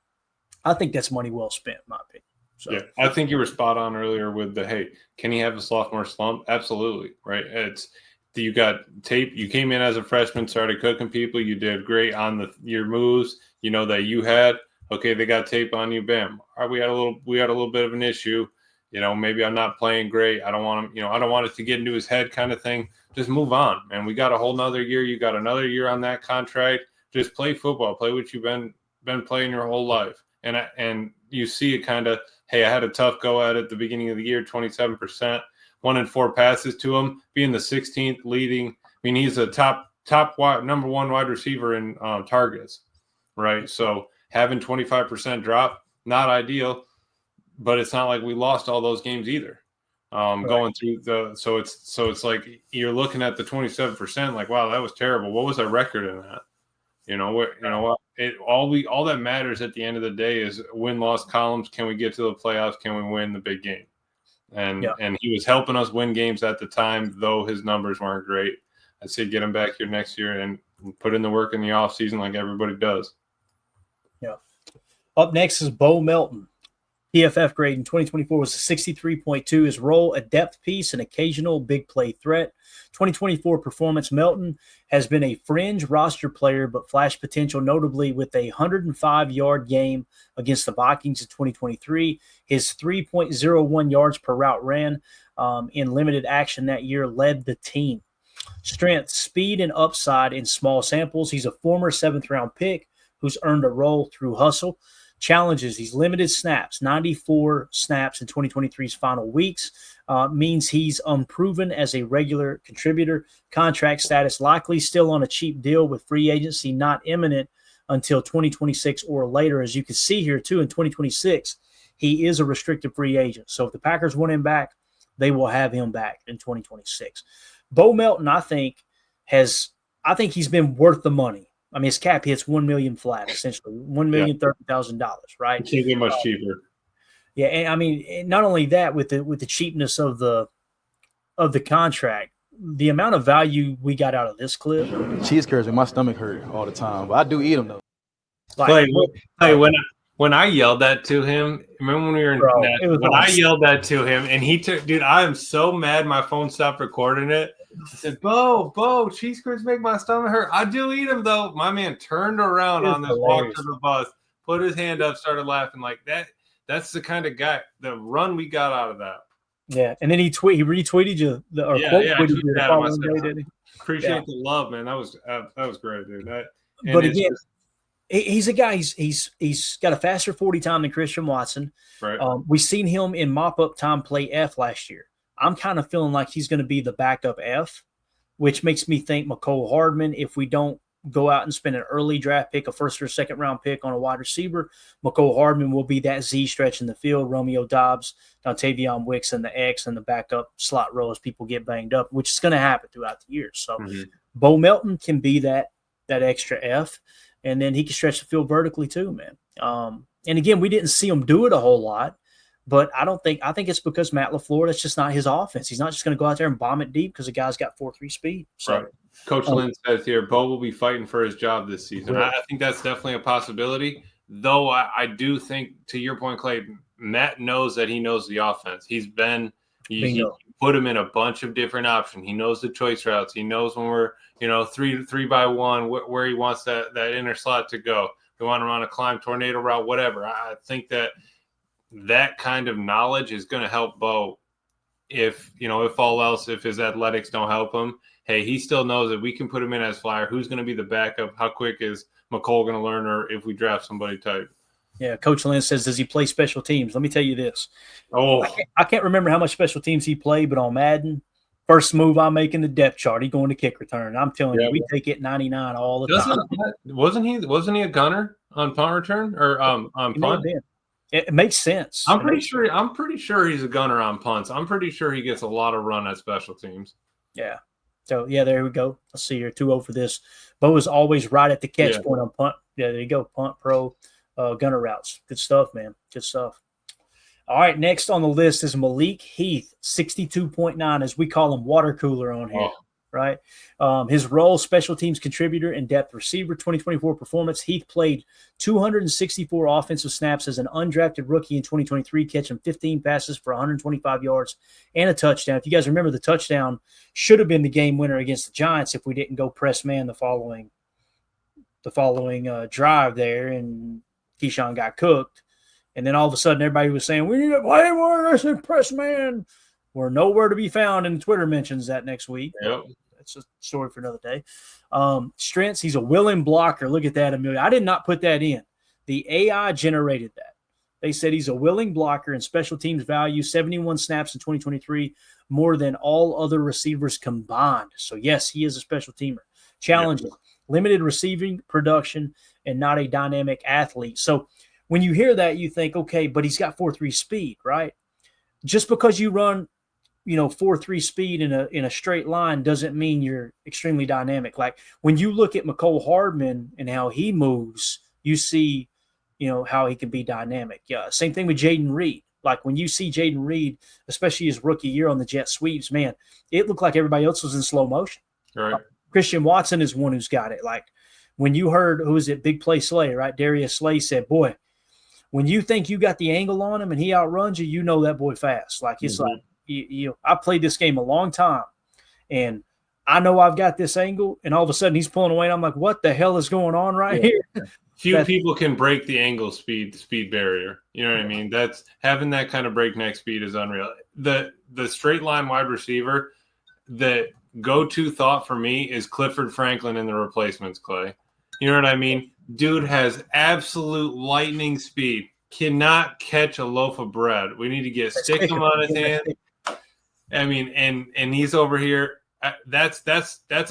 I think that's money well spent, in my opinion. So. Yeah, I think you were spot on earlier with the, hey, can he have a sophomore slump? Absolutely, right? You got tape. You came in as a freshman, started cooking people. You did great on your moves. You know that you had. Okay, they got tape on you. Bam. All right, we had a little bit of an issue. Maybe I'm not playing great. I don't want him. I don't want it to get into his head, kind of thing. Just move on, man. We got a whole nother year. You got another year on that contract. Just play football. Play what you've been playing your whole life. And you see it kind of. Hey, I had a tough go at it at the beginning of the year, 27%, 1 in 4 passes to him, being the 16th leading. I mean, he's a top number 1 wide receiver in targets, right? So having 25% drop, not ideal, but it's not like we lost all those games either. Right. Going through so it's like you're looking at the 27%, like, wow, that was terrible. What was our record in that? What? All that matters at the end of the day is win-loss columns. Can we get to the playoffs? Can we win the big game? And he was helping us win games at the time, though his numbers weren't great. I'd say get him back here next year and put in the work in the offseason like everybody does. Yeah. Up next is Bo Melton. PFF grade in 2024 was a 63.2. His role, a depth piece, an occasional big play threat. 2024 performance, Melton has been a fringe roster player, but flashed potential notably with a 105-yard game against the Vikings in 2023. His 3.01 yards per route ran in limited action that year led the team. Strength, speed, and upside in small samples. He's a former 7th-round pick who's earned a role through hustle. Challenges, he's limited snaps, 94 snaps in 2023's final weeks, means he's unproven as a regular contributor. Contract status likely still on a cheap deal with free agency not imminent until 2026 or later. As you can see here, too, in 2026, he is a restricted free agent. So if the Packers want him back, they will have him back in 2026. Bo Melton, I think he's been worth the money. I mean, his cap hits $1 million flat, essentially $1,030,000, right? It can't get much cheaper. Yeah, and I mean, not only that, with the cheapness of the contract, the amount of value we got out of this clip. Cheese curds make my stomach hurt all the time, but I do eat them though. When I yelled that to him, remember when we were in I yelled that to him, and he took, dude, I am so mad my phone stopped recording it. I said, Bo, cheese curds make my stomach hurt. I do eat them, though. My man turned around on this walk to the bus, put his hand up, started laughing like that. That's the kind of guy, the run we got out of that. Yeah, and then he retweeted you. Tweeted you the following day, didn't he? Appreciate the love, man. That was great, dude. But again, he's a guy. He's got a faster 40 time than Christian Watson. Right. We've seen him in mop up time play F last year. I'm kind of feeling like he's going to be the backup F, which makes me think McCole Hardman, if we don't go out and spend an early draft pick, a 1st or 2nd round pick on a wide receiver, McCole Hardman will be that Z stretch in the field. Romeo Doubs, Dontavion Wicks, and the X and the backup slot row as people get banged up, which is going to happen throughout the year. So Bo Melton can be that extra F, and then he can stretch the field vertically too, man. And again, we didn't see him do it a whole lot. But I think it's because Matt LaFleur, that's just not his offense. He's not just going to go out there and bomb it deep because the guy's got 4.3 speed. So, right. Coach Lynn says here, Bo will be fighting for his job this season. Right. I think that's definitely a possibility, though I do think, to your point, Clayton, Matt knows that he knows the offense. He put him in a bunch of different options. He knows the choice routes. He knows when we're, three by one, where he wants that inner slot to go. We want him on a climb, tornado route, whatever. I think that kind of knowledge is going to help Bo. If all else, if his athletics don't help him, hey, he still knows that we can put him in as flyer. Who's going to be the backup? How quick is McCole going to learn, or if we draft somebody tight? Yeah, Coach Lynn says, does he play special teams? Let me tell you this. Oh, I can't remember how much special teams he played, but on Madden, first move I make in the depth chart, he going to kick return. I'm telling you, we take it 99 all the time. Wasn't he a gunner on punt return or on punt? It makes sense. I'm pretty sure he's a gunner on punts. I'm pretty sure he gets a lot of run at special teams. Yeah. So, yeah, there we go. Let's see here. 2-0 for this. Bo is always right at the catch point on punt. Yeah, there you go. Punt pro. Gunner routes. Good stuff, man. Good stuff. All right, next on the list is Malik Heath, 62.9, as we call him, water cooler on here, right? His role, special teams contributor and depth receiver, 2024 performance. Heath played 264 offensive snaps as an undrafted rookie in 2023, catching 15 passes for 125 yards and a touchdown. If you guys remember, the touchdown should have been the game winner against the Giants if we didn't go press man the following drive there, and Keyshawn got cooked. And then all of a sudden, everybody was saying, we need to play more. I said, press man. We're nowhere to be found in Twitter mentions that next week. Yep. That's a story for another day. Strengths, he's a willing blocker. Look at that, Amelia. I did not put that in. The AI generated that. They said he's a willing blocker and special teams value, 71 snaps in 2023, more than all other receivers combined. So, yes, he is a special teamer. Challenges, limited receiving production, and not a dynamic athlete. So, when you hear that, you think, okay, but he's got 4.3 speed, right? Just because you run, 4.3 speed in a straight line doesn't mean you're extremely dynamic. Like when you look at McCole Hardman and how he moves, you see, how he can be dynamic. Yeah, same thing with Jaden Reed. Like when you see Jaden Reed, especially his rookie year on the jet sweeps, man, it looked like everybody else was in slow motion. Right. Christian Watson is one who's got it. Like when you heard, who is it, Big Play Slay, right? Darius Slay said, boy, when you think you got the angle on him and he outruns you, you know that boy fast. Like it's like I played this game a long time, and I know I've got this angle, and all of a sudden he's pulling away, and I'm like, what the hell is going on right here? Few people can break the angle speed barrier. You know what I mean? That's having that kind of breakneck speed is unreal. The straight line wide receiver, the go-to thought for me is Clifford Franklin in the replacements, Clay. You know what I mean? Dude has absolute lightning speed. Cannot catch a loaf of bread. We need to get Stickum on his hand. I mean, and he's over here. That's a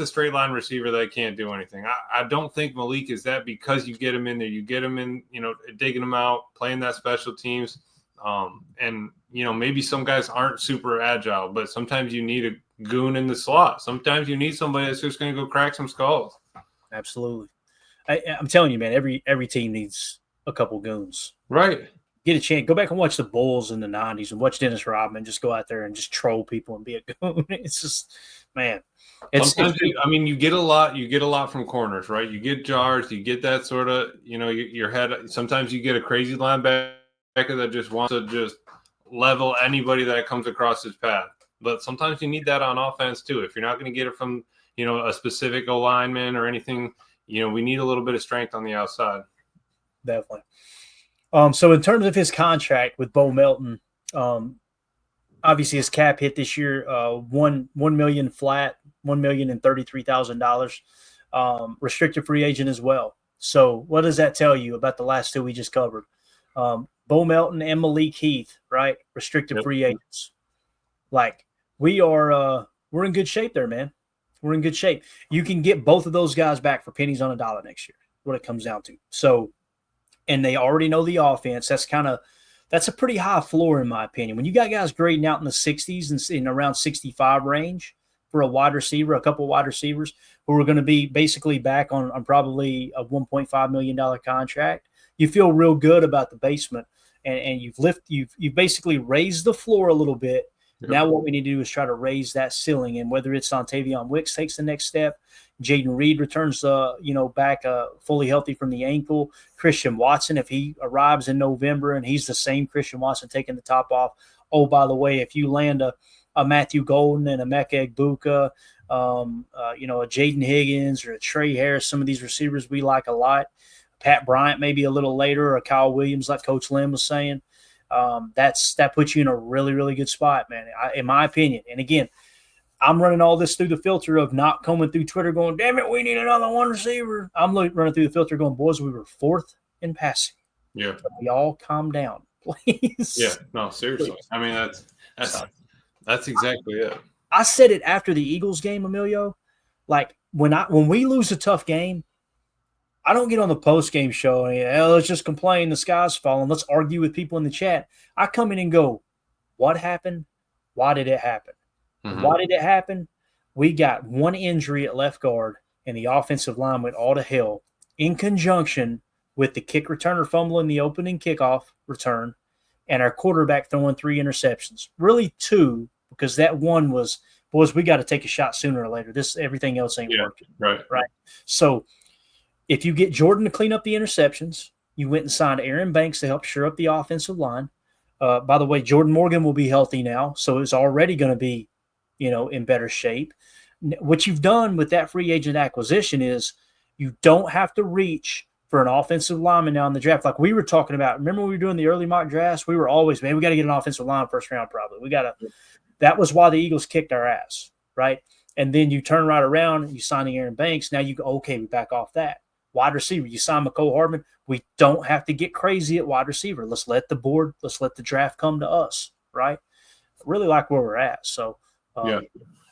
straight line receiver that can't do anything. I don't think Malik is that, because you get him in there, you get him in, digging him out, playing that special teams. And maybe some guys aren't super agile, but sometimes you need a goon in the slot. Sometimes you need somebody that's just going to go crack some skulls. Absolutely. I'm telling you, man, every team needs a couple goons. Right. Get a chance. Go back and watch the Bulls in the 90s and watch Dennis Rodman just go out there and just troll people and be a goon. It's just, man. You get a lot from corners, right? You get jars, you get that sort of, your head. Sometimes you get a crazy linebacker that just wants to just level anybody that comes across his path. But sometimes you need that on offense too. If you're not going to get it from, a specific lineman or anything, we need a little bit of strength on the outside. Definitely. So in terms of his contract with Bo Melton, obviously his cap hit this year, $1 million flat, $1,033,000, restricted free agent as well. So what does that tell you about the last two we just covered? Bo Melton and Malik Heath, right? Restricted free agents. Like we're in good shape there, man. We're in good shape. You can get both of those guys back for pennies on a dollar next year, what it comes down to. So, and they already know the offense. That's a pretty high floor, in my opinion. When you got guys grading out in the 60s and in around 65 range for a wide receiver, a couple wide receivers who are going to be basically back on probably a $1.5 million contract, you feel real good about the basement. And you've basically raised the floor a little bit. Yep. Now what we need to do is try to raise that ceiling, and whether it's Tavion Wicks takes the next step, Jaden Reed returns, back fully healthy from the ankle. Christian Watson, if he arrives in November and he's the same Christian Watson taking the top off. Oh, by the way, if you land a Matthew Golden and a Mecca Egbuka, a Jaden Higgins or a Trey Harris, some of these receivers we like a lot. Pat Bryant maybe a little later, or Kyle Williams, like Coach Lynn was saying. That puts you in a really, really good spot, man, in my opinion. And again, I'm running all this through the filter of not coming through Twitter going, damn it, we need another one receiver. I'm running through the filter going, boys, we were 4th in passing. Yeah. So we all calm down, please. Yeah, no, seriously. Please. I mean, that's exactly it. I said it after the Eagles game, Emilio. Like, when we lose a tough game, I don't get on the post-game show and let's just complain, the sky's falling. Let's argue with people in the chat. I come in and go, what happened? Why did it happen? Mm-hmm. Why did it happen? We got one injury at left guard, and the offensive line went all to hell in conjunction with the kick returner fumbling the opening kickoff return and our quarterback throwing 3 interceptions. Really 2, because that one was, boys, we got to take a shot sooner or later. Everything else ain't working. Right. So if you get Jordan to clean up the interceptions, you went and signed Aaron Banks to help shore up the offensive line. By the way, Jordan Morgan will be healthy now, so it's already going to be, in better shape. What you've done with that free agent acquisition is you don't have to reach for an offensive lineman now in the draft. Like we were talking about, remember when we were doing the early mock drafts? We were always, man, we got to get an offensive line first round probably. That was why the Eagles kicked our ass, right? And then you turn right around and you sign Aaron Banks. Now you go, okay, we back off that. Wide receiver, you sign McCole Hardman. We don't have to get crazy at wide receiver. Let's let the draft come to us, right? I really like where we're at. So, yeah.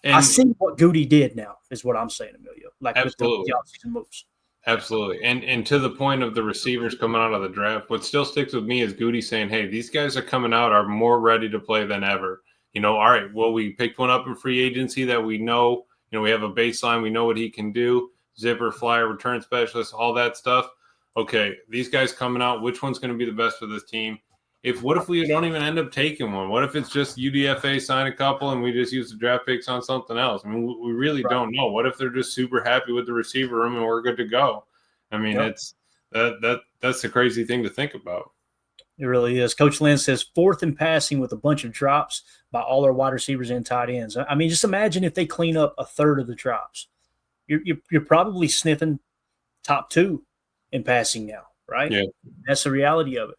I see what Goody did now is what I'm saying, Emilio. Like absolutely. With the offseason moves. Absolutely. And to the point of the receivers coming out of the draft, what still sticks with me is Goody saying, hey, these guys are coming out are more ready to play than ever. All right, well, we picked one up in free agency that we know, we have a baseline. We know what he can do. Zipper, flyer, return specialist, all that stuff. Okay, these guys coming out, which one's going to be the best for this team? What if we don't even end up taking one? What if it's just UDFA sign a couple and we just use the draft picks on something else? I mean, we really don't know. What if they're just super happy with the receiver room and we're good to go? I mean, it's that's a crazy thing to think about. It really is. Coach Lynn says 4th in passing with a bunch of drops by all our wide receivers and tight ends. I mean, just imagine if they clean up a third of the drops. You're probably sniffing top 2 in passing now, right? Yeah, that's the reality of it.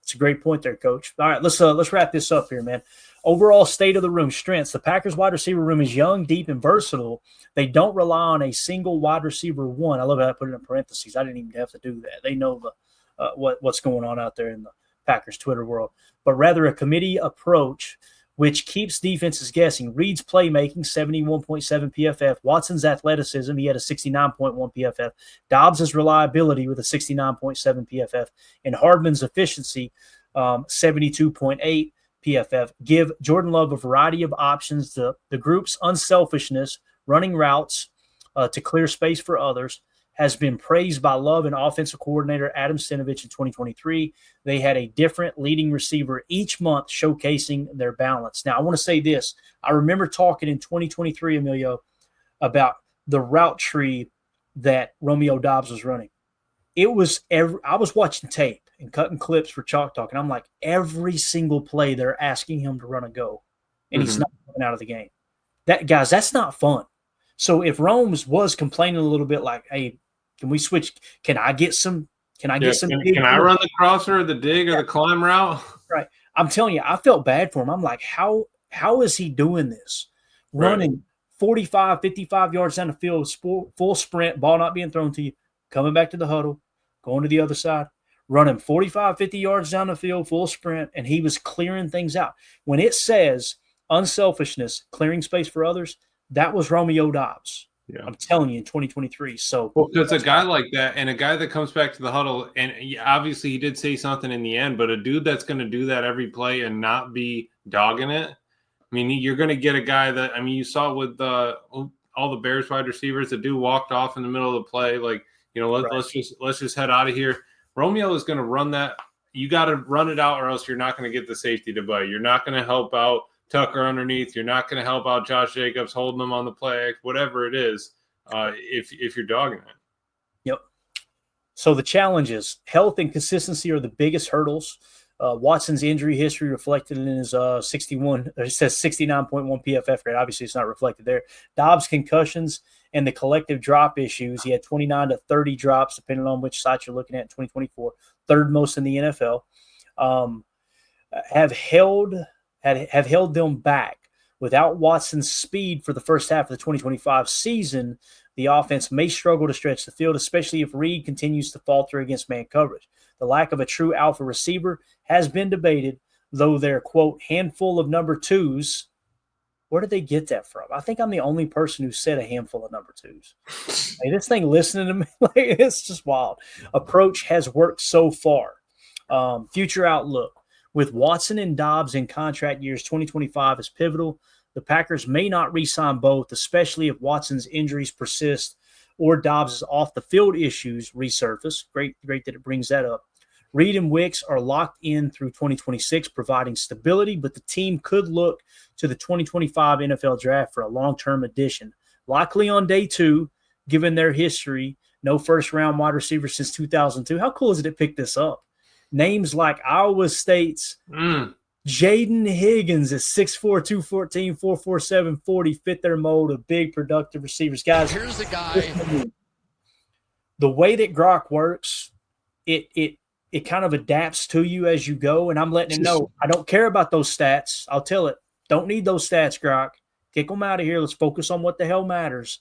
It's a great point there, Coach. All right, let's wrap this up here, man. Overall state of the room, strengths. The Packers wide receiver room is young, deep, and versatile. They don't rely on a single wide receiver one. I love how I put it in parentheses. I didn't even have to do that. They know what's going on out there in the Packers Twitter world, but rather a committee approach which keeps defenses guessing. Reed's playmaking, 71.7 PFF. Watson's athleticism, he had a 69.1 PFF. Dobbs' reliability with a 69.7 PFF. And Hardman's efficiency, 72.8 PFF. Give Jordan Love a variety of options. The group's unselfishness, running routes to clear space for others, has been praised by Love and offensive coordinator Adam Stenavich in 2023. They had a different leading receiver each month showcasing their balance. Now, I want to say this. I remember talking in 2023, Emilio, about the route tree that Romeo Doubs was running. I was watching tape and cutting clips for Chalk Talk, and I'm like, every single play they're asking him to run a go, and he's not coming out of the game. That's not fun. So if Rome's was complaining a little bit like, hey, can we switch? Can I get some? Can I run the crosser or the dig or the climb route? Right. I'm telling you, I felt bad for him. I'm like, how is he doing this? Running 45, 55 yards down the field, full sprint, ball not being thrown to you, coming back to the huddle, going to the other side, running 45, 50 yards down the field, full sprint, and he was clearing things out. When it says unselfishness, clearing space for others, that was Romeo Doubs. Yeah. I'm telling you, in 2023. So, because a guy like that and a guy that comes back to the huddle, and obviously he did say something in the end, but a dude that's going to do that every play and not be dogging it. I mean, you're going to get a guy that, I mean, you saw with all the Bears wide receivers, the dude walked off in the middle of the play. Like, let's just head out of here. Romeo is going to run that. You got to run it out, or else you're not going to get the safety to bite. You're not going to help out Tucker underneath. You're not going to help out Josh Jacobs holding them on the play, whatever it is. if you're dogging it. Yep. So the challenges, health and consistency are the biggest hurdles. Watson's injury history reflected in his 61, it says 69.1 PFF rate. Obviously, it's not reflected there. Doubs' concussions and the collective drop issues. He had 29 to 30 drops, depending on which site you're looking at in 2024, third most in the NFL. Have held them back. Without Watson's speed for the first half of the 2025 season, the offense may struggle to stretch the field, especially if Reed continues to falter against man coverage. The lack of a true alpha receiver has been debated, though their, quote, handful of number twos. Where did they get that from? I think I'm the only person who said a handful of number twos. Hey, this thing listening to me, it's just wild. Approach has worked so far. Future outlook. With Watson and Doubs in contract years 2025 is pivotal. The Packers may not re-sign both, especially if Watson's injuries persist or Doubs' off-the-field issues resurface. Great that it brings that up. Reed and Wicks are locked in through 2026, providing stability, but the team could look to the 2025 NFL Draft for a long-term addition. Likely on day 2, given their history, no first-round wide receiver since 2002. How cool is it to pick this up? Names like Iowa State's Jaden Higgins at 6'4", 214, 4'4", 40 fit their mold of big, productive receivers. Guys, here's the guy. The way that Grok works, it kind of adapts to you as you go, and I'm letting it know I don't care about those stats. I'll tell it. Don't need those stats, Grok. Kick them out of here. Let's focus on what the hell matters.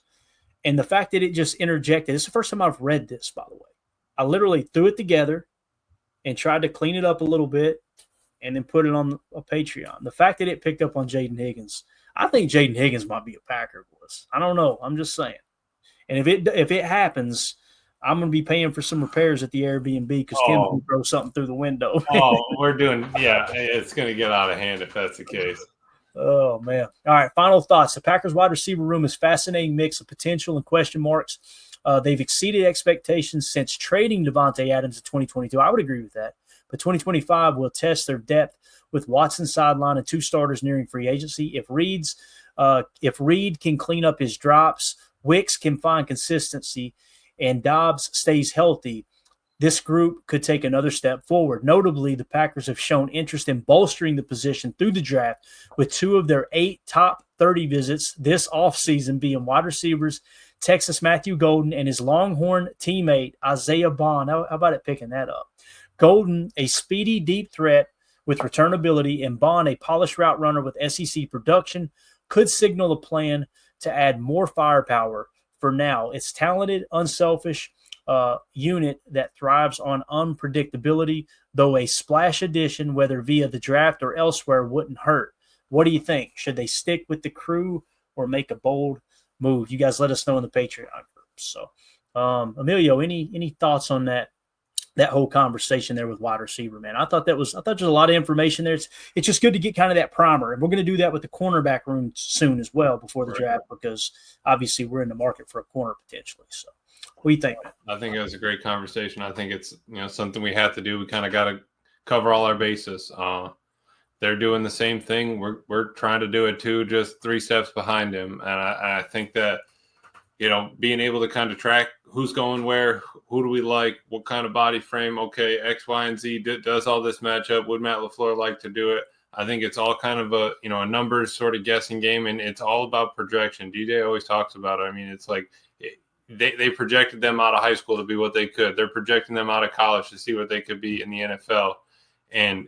And the fact that it just interjected, it's the first time I've read this, by the way. I literally threw it together and tried to clean it up a little bit and then put it on a Patreon. The fact that it picked up on Jaden Higgins, I think Jaden Higgins might be a Packer, boys. I don't know. I'm just saying. And if it happens, I'm going to be paying for some repairs at the Airbnb because Tim can throw something through the window. It's going to get out of hand if that's the case. Oh, man. All right, final thoughts. The Packers wide receiver room is a fascinating mix of potential and question marks. They've exceeded expectations since trading Devontae Adams in 2022. I would agree with that. But 2025 will test their depth with Watson sideline and 2 starters nearing free agency. If Reed can clean up his drops, Wicks can find consistency, and Doubs stays healthy, this group could take another step forward. Notably, the Packers have shown interest in bolstering the position through the draft, with 2 of their 8 top 30 visits this offseason being wide receivers, Texas Matthew Golden and his Longhorn teammate Isaiah Bond. How about it picking that up? Golden, a speedy deep threat with returnability, and Bond, a polished route runner with SEC production, could signal a plan to add more firepower. For now, it's talented, unselfish unit that thrives on unpredictability, though a splash addition, whether via the draft or elsewhere, wouldn't hurt. What do you think? Should they stick with the crew or make a bold move? You guys let us know in the Patreon group. So, Emilio, any thoughts on that whole conversation there with wide receiver, man? I thought there was a lot of information there. It's just good to get kind of that primer, and we're going to do that with the cornerback room soon as well before the draft, because obviously we're in the market for a corner potentially. So, what do you think, man? I think it was a great conversation. I think it's something we have to do. We kind of got to cover all our bases. They're doing the same thing. We're trying to do it too, just 3 steps behind him. And I think that, being able to kind of track who's going where, who do we like, what kind of body frame, okay, X, Y, and Z does all this matchup. Would Matt LaFleur like to do it? I think it's all kind of a numbers sort of guessing game, and it's all about projection. DJ always talks about it. I mean, it's like they projected them out of high school to be what they could. They're projecting them out of college to see what they could be in the NFL. And